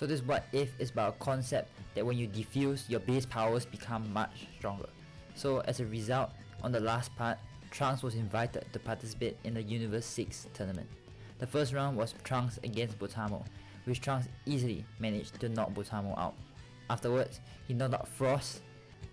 So this what if is about a concept that when you defuse, your base powers become much stronger. So as a result, on the last part, Trunks was invited to participate in the Universe 6 tournament. The first round was Trunks against Botamo, which Trunks easily managed to knock Botamo out. Afterwards, he knocked out Frost,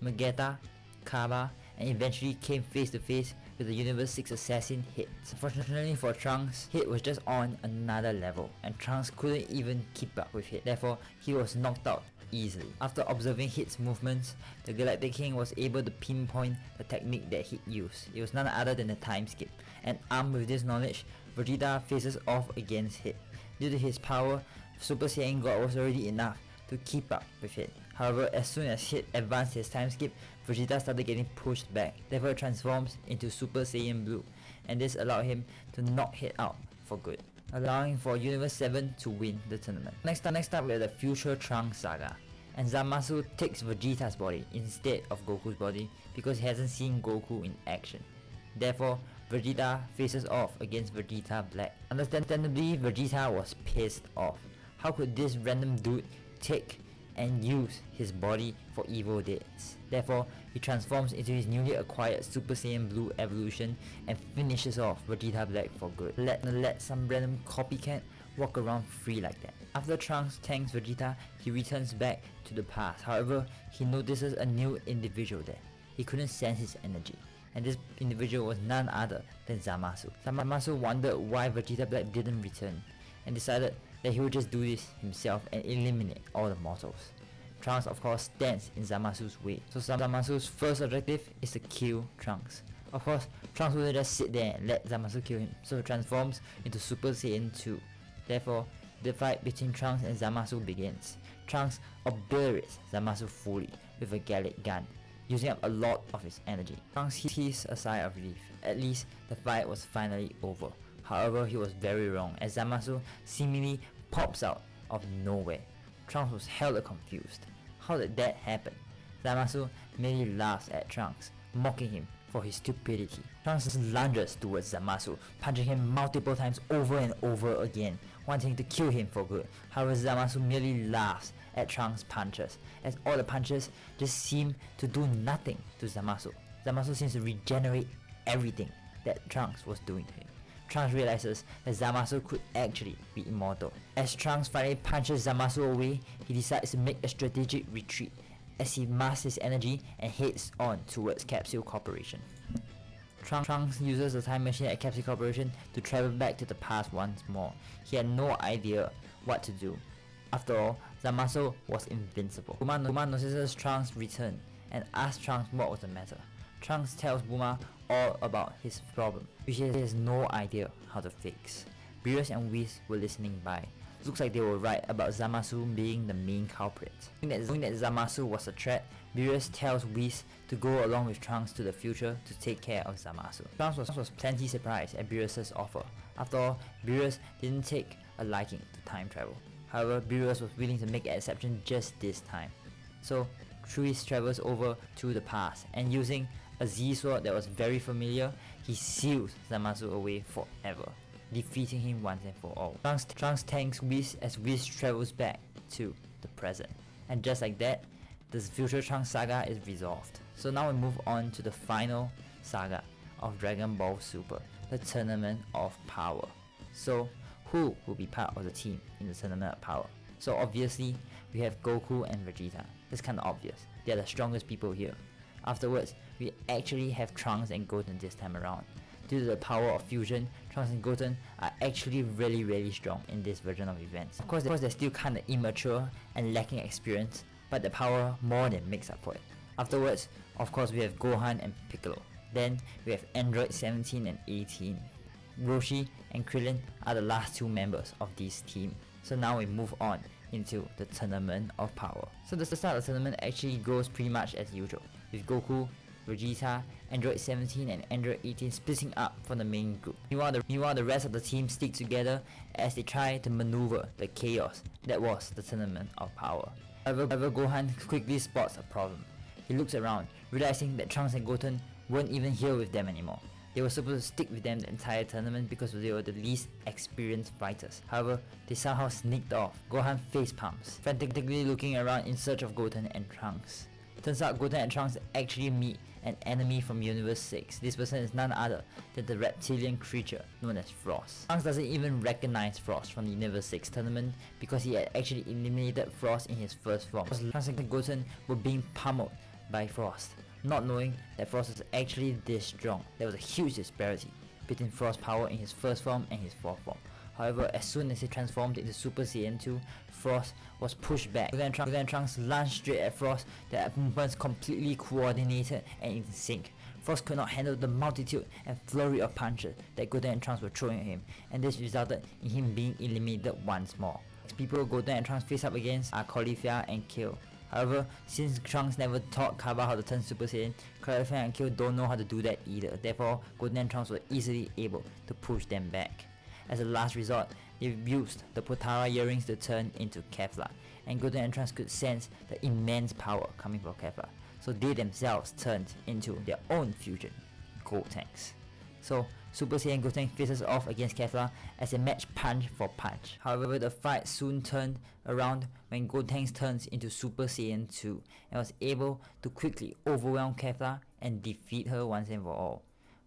Magetta, Kaba, and eventually came face to face with the Universe 6 assassin Hit. Unfortunately for Trunks, Hit was just on another level, and Trunks couldn't even keep up with Hit, therefore he was knocked out easily. After observing Hit's movements, the Galactic King was able to pinpoint the technique that Hit used. It was none other than the time skip, and armed with this knowledge, Vegeta faces off against Hit. Due to his power, Super Saiyan God was already enough to keep up with Hit. However, as soon as Hit advanced his time skip, Vegeta started getting pushed back, therefore transforms into Super Saiyan Blue, and this allowed him to knock Hit out for good, allowing for Universe 7 to win the tournament. Next up we have the Future Trunks saga, and Zamasu takes Vegeta's body instead of Goku's body because he hasn't seen Goku in action. Therefore, Vegeta faces off against Vegeta Black. Understandably, Vegeta was pissed off. How could this random dude take and use his body for evil deeds? Therefore, he transforms into his newly acquired Super Saiyan Blue evolution and finishes off Vegeta Black for good. Let some random copycat walk around free like that. After Trunks tanks Vegeta, he returns back to the past. However, he notices a new individual there. He couldn't sense his energy, and this individual was none other than Zamasu. Zamasu wondered why Vegeta Black didn't return, and decided that he would just do this himself and eliminate all the mortals. Trunks of course stands in Zamasu's way, so Zamasu's first objective is to kill Trunks. Of course, Trunks wouldn't just sit there and let Zamasu kill him, so he transforms into Super Saiyan 2. Therefore, the fight between Trunks and Zamasu begins. Trunks obliterates Zamasu fully with a Gallic gun, using up a lot of his energy. Trunks heaves a sigh of relief. At least the fight was finally over. However, he was very wrong, as Zamasu seemingly pops out of nowhere. Trunks was hella confused. How did that happen? Zamasu merely laughs at Trunks, mocking him for his stupidity. Trunks lunges towards Zamasu, punching him multiple times over and over again, wanting to kill him for good. However, Zamasu merely laughs at Trunks' punches, as all the punches just seem to do nothing to Zamasu. Zamasu seems to regenerate everything that Trunks was doing to him. Trunks realizes that Zamasu could actually be immortal. As Trunks finally punches Zamasu away, he decides to make a strategic retreat as he masks his energy and heads on towards Capsule Corporation. Trunks uses the time machine at Capsule Corporation to travel back to the past once more. He had no idea what to do. After all, Zamasu was invincible. Bulma notices Trunks' return and asks Trunks what was the matter. Trunks tells Bulma all about his problem, which he has no idea how to fix. Beerus and Whis were listening by. Looks like they were right about Zamasu being the main culprit. Knowing that Zamasu was a threat, Beerus tells Whis to go along with Trunks to the future to take care of Zamasu. Trunks was plenty surprised at Beerus' offer. After all, Beerus didn't take a liking to time travel. However, Beerus was willing to make an exception just this time. So, Whis travels over to the past, and using a Z-sword that was very familiar, he seals Zamasu away forever, defeating him once and for all. Trunks tanks Whis as Whis travels back to the present. And just like that, the Future Trunks saga is resolved. So now we move on to the final saga of Dragon Ball Super, the Tournament of Power. So who will be part of the team in the Tournament of Power? So obviously, we have Goku and Vegeta. That's kinda obvious. They are the strongest people here. Afterwards, we actually have Trunks and Goten this time around. Due to the power of fusion, Trunks and Goten are actually really strong in this version of events. Of course they're still kinda immature and lacking experience, but the power more than makes up for it. Afterwards, of course we have Gohan and Piccolo. Then we have Android 17 and 18. Roshi and Krillin are the last two members of this team. So now we move on into the Tournament of Power. So the start of the tournament actually goes pretty much as usual, with Goku, Vegeta, Android 17 and Android 18 splitting up from the main group. Meanwhile, the rest of the team stick together as they try to maneuver the chaos that was the Tournament of Power. However, Gohan quickly spots a problem. He looks around, realizing that Trunks and Goten weren't even here with them anymore. They were supposed to stick with them the entire tournament because they were the least experienced fighters. However, they somehow sneaked off. Gohan face palms, frantically looking around in search of Goten and Trunks. Turns out Goten and Trunks actually meet an enemy from Universe 6. This person is none other than the reptilian creature known as Frost. Trunks doesn't even recognize Frost from the Universe 6 tournament because he had actually eliminated Frost in his first form. Trunks and Goten were being pummeled by Frost, not knowing that Frost was actually this strong. There was a huge disparity between Frost's power in his first form and his fourth form. However, as soon as he transformed into Super Saiyan 2, Frost was pushed back. Goten and Trunks lunged straight at Frost, their movements completely coordinated and in sync. Frost could not handle the multitude and flurry of punches that Goten and Trunks were throwing at him, and this resulted in him being eliminated once more. Next people Goten and Trunks face up against are Caulifla and Kale. However, since Trunks never taught Kaba how to turn Super Saiyan, Caulifla and Kale don't know how to do that either. Therefore, Goten and Trunks were easily able to push them back. As a last resort, they used the Potara earrings to turn into Kefla, and Goten and Trunks could sense the immense power coming from Kefla, so they themselves turned into their own fusion, Gotenks. So Super Saiyan Goten faces off against Kefla as a match punch for punch. However, the fight soon turned around when Gotenks turns into Super Saiyan 2 and was able to quickly overwhelm Kefla and defeat her once and for all.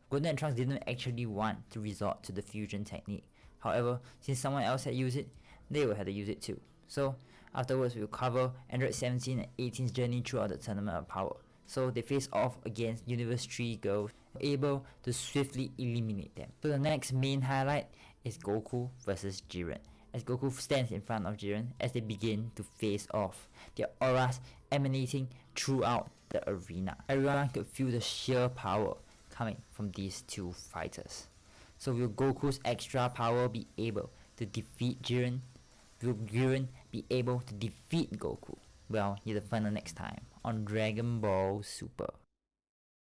Goten and Trunks didn't actually want to resort to the fusion technique. However, since someone else had used it, they would have to use it too. So afterwards, we'll cover Android 17 and 18's journey throughout the Tournament of Power. So they face off against Universe 3 girls, able to swiftly eliminate them. So the next main highlight is Goku versus Jiren, as Goku stands in front of Jiren as they begin to face off, their auras emanating throughout the arena. Everyone could feel the sheer power coming from these two fighters. So will Goku's extra power be able to defeat Jiren? Will Jiren be able to defeat Goku? Well, you'll find out next time on Dragon Ball Super.